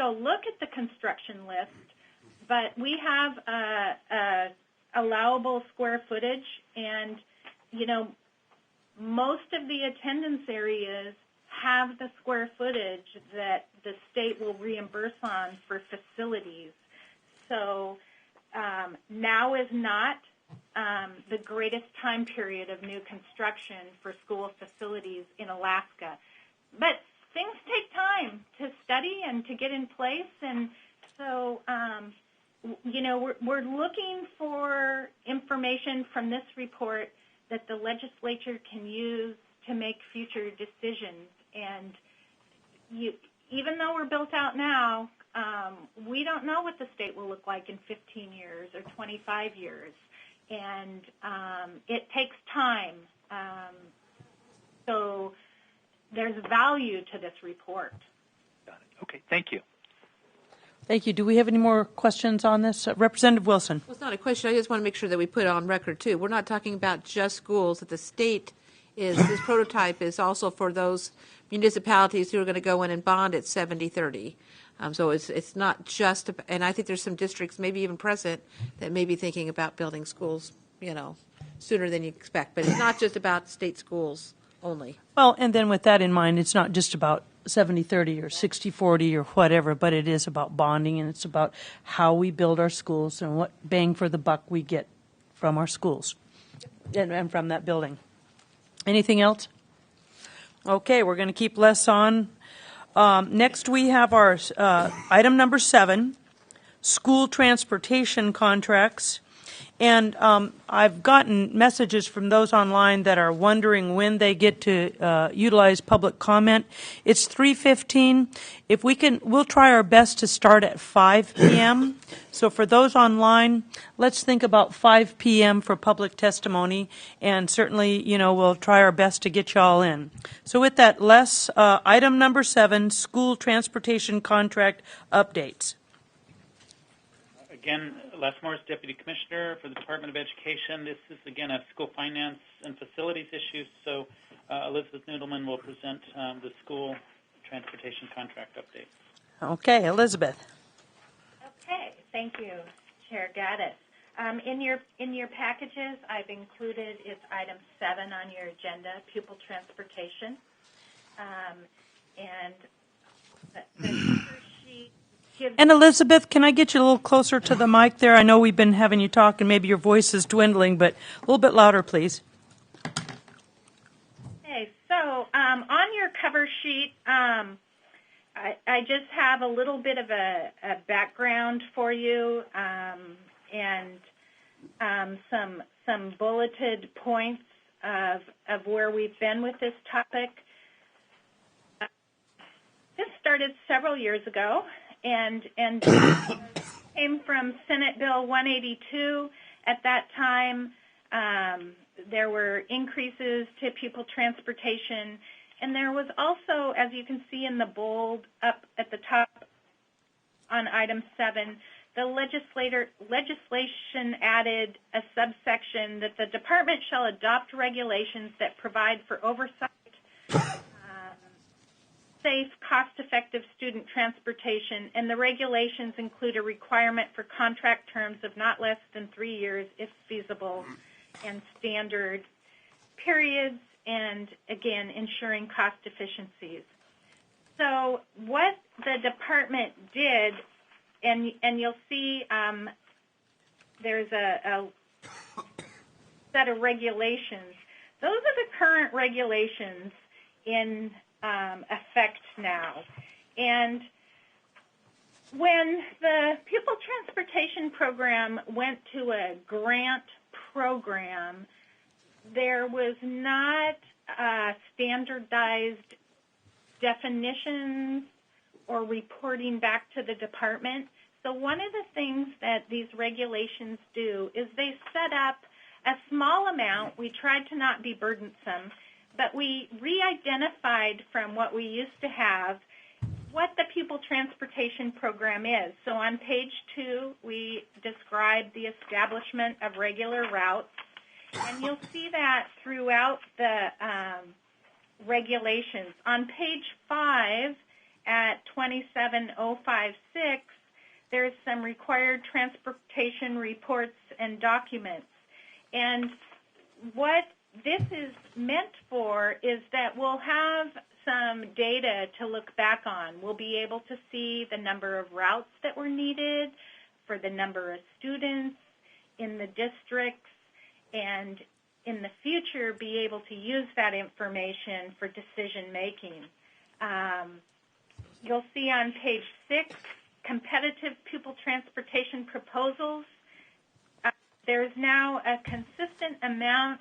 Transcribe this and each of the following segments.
go look at the construction list, but we have allowable square footage, and, you know, most of the attendance areas have the square footage that the state will reimburse on for facilities. So now is not the greatest time period of new construction for school facilities in Alaska. But things take time to study and to get in place, and so, you know, we're looking for information from this report that the legislature can use to make future decisions. And even though we're built out now, we don't know what the state will look like in 15 years or 25 years. And it takes time. So there's value to this report. Got it. Okay, thank you. Thank you. Do we have any more questions on this? Representative Wilson. Well, it's not a question. I just want to make sure that we put it on record, too. We're not talking about just schools. That the state is, this prototype is also for those municipalities who are going to go in and bond at 70-30. So it's not just, and I think there's some districts, maybe even present, that may be thinking about building schools, you know, sooner than you expect. But it's not just about state schools only. Well, and then with that in mind, it's not just about 70-30 or 60-40 or whatever, but it is about bonding, and it's about how we build our schools and what bang for the buck we get from our schools and from that building. Anything else? Okay, we're going to keep Les on. Next, we have our item number 7, school transportation contracts. And I've gotten messages from those online that are wondering when they get to utilize public comment. It's 3:15. If we can, we'll try our best to start at 5 p.m. So for those online, let's think about 5 p.m. for public testimony, and certainly, you know, we'll try our best to get you all in. So with that, Les, item number 7, school transportation contract updates. Again, Les Morris, Deputy Commissioner for the Department of Education. This is, again, a school finance and facilities issue, so Elizabeth Noodleman will present the school transportation contract update. Okay, Elizabeth. Okay, thank you, Chair Gaddis. In your packages, I've included, it's item 7 on your agenda, pupil transportation. And the cover sheet gives... And Elizabeth, can I get you a little closer to the mic there? I know we've been having you talk and maybe your voice is dwindling, but a little bit louder, please. Okay, so on your cover sheet, I just have a little bit of a background for you and some bulleted points of where we've been with this topic. This started several years ago, and came from Senate Bill 182. At that time, there were increases to pupil transportation, and there was also, as you can see in the bold up at the top on item 7, the legislation added a subsection that the department shall adopt regulations that provide for oversight, safe, cost-effective student transportation, and the regulations include a requirement for contract terms of not less than 3 years if feasible, and standard periods, and again, ensuring cost efficiencies. So what the department did, and you'll see there's a set of regulations. Those are the current regulations in effect now. And when the pupil transportation program went to a grant program, there was not standardized definitions or reporting back to the department. So one of the things that these regulations do is they set up a small amount. We tried to not be burdensome, but we re-identified from what we used to have what the pupil transportation program is. So on page 2, we describe the establishment of regular routes, and you'll see that throughout the regulations. On page 5, at 27056, there's some required transportation reports and documents. And what this is meant for is that we'll have some data to look back on. We'll be able to see the number of routes that were needed for the number of students in the districts, and in the future be able to use that information for decision making. You'll see on page 6, competitive pupil transportation proposals. There's now a consistent amount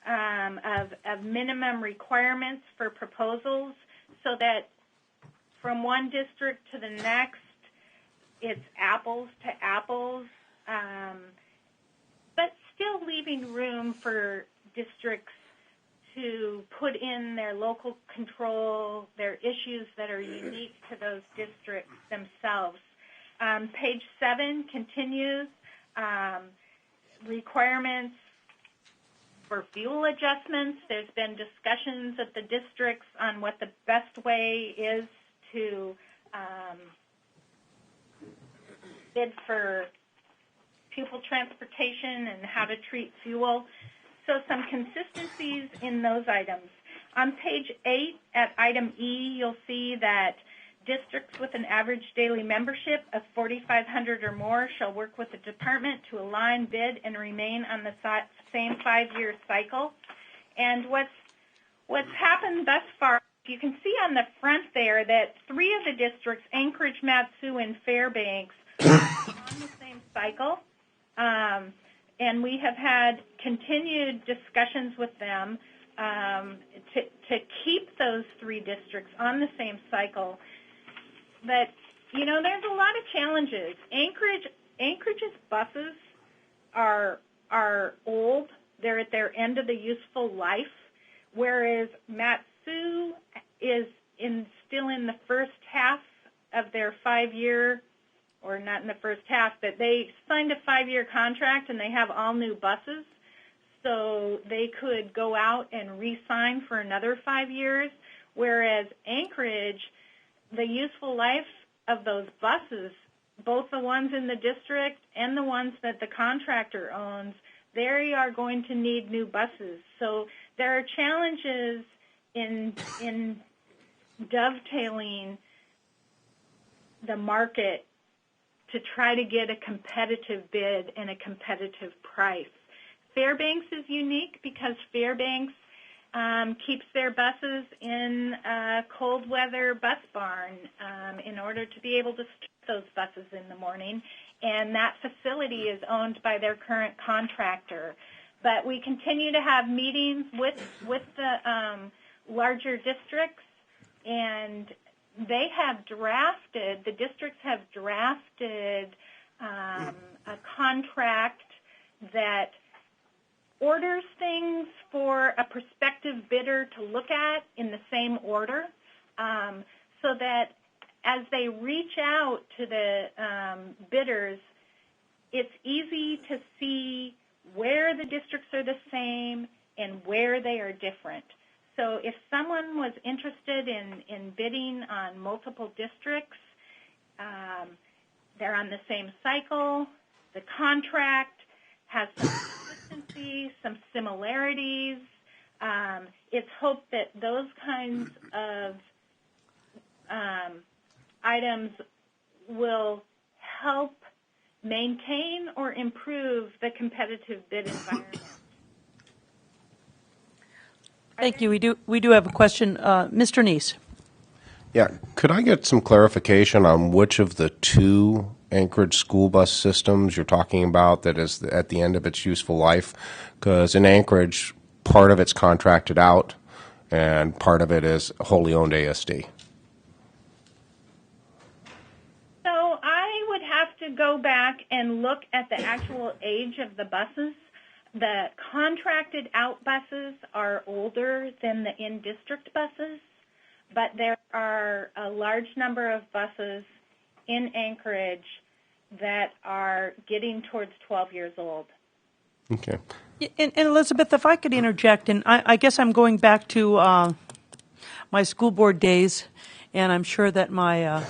of minimum requirements for proposals, so that from one district to the next, it's apples to apples, but still leaving room for districts to put in their local control, their issues that are unique to those districts themselves. Page 7 continues requirements for fuel adjustments. There's been discussions at the districts on what the best way is to bid for pupil transportation and how to treat fuel. So some consistencies in those items. On page 8, at item E, you'll see that districts with an average daily membership of 4,500 or more shall work with the department to align, bid, and remain on the same 5-year cycle. And what's happened thus far, you can see on the front there that 3 of the districts, Anchorage, Mat-Su, and Fairbanks, are on the same cycle. And we have had continued discussions with them to keep those 3 districts on the same cycle. But, you know, there's a lot of challenges. Anchorage's buses are old. They're at their end of the useful life, whereas Mat-Su is still in the first half of their 5-year, or not in the first half, but they signed a 5-year contract and they have all new buses, so they could go out and re-sign for another 5 years, whereas Anchorage, the useful life of those buses, both the ones in the district and the ones that the contractor owns, they are going to need new buses. So there are challenges in dovetailing the market to try to get a competitive bid and a competitive price. Fairbanks is unique because Fairbanks keeps their buses in a cold weather bus barn in order to be able to start those buses in the morning, and that facility is owned by their current contractor. But we continue to have meetings with the larger districts, and the districts have drafted a contract that orders things for a prospective bidder to look at in the same order, so that as they reach out to the bidders, it's easy to see where the districts are the same and where they are different. So if someone was interested in bidding on multiple districts, they're on the same cycle, the contract has some consistency, some similarities. It's hoped that those kinds of items will help maintain or improve the competitive bid environment. Thank you. We do have a question. Mr. Neese. Yeah, could I get some clarification on which of the 2 Anchorage school bus systems you're talking about that is at the end of its useful life? Because in Anchorage, part of it's contracted out and part of it is wholly owned ASD. So I would have to go back and look at the actual age of the buses. The contracted out buses are older than the in-district buses, but there are a large number of buses in Anchorage that are getting towards 12 years old. Okay. And Elizabeth, if I could interject, and I guess I'm going back to my school board days, And I'm sure that my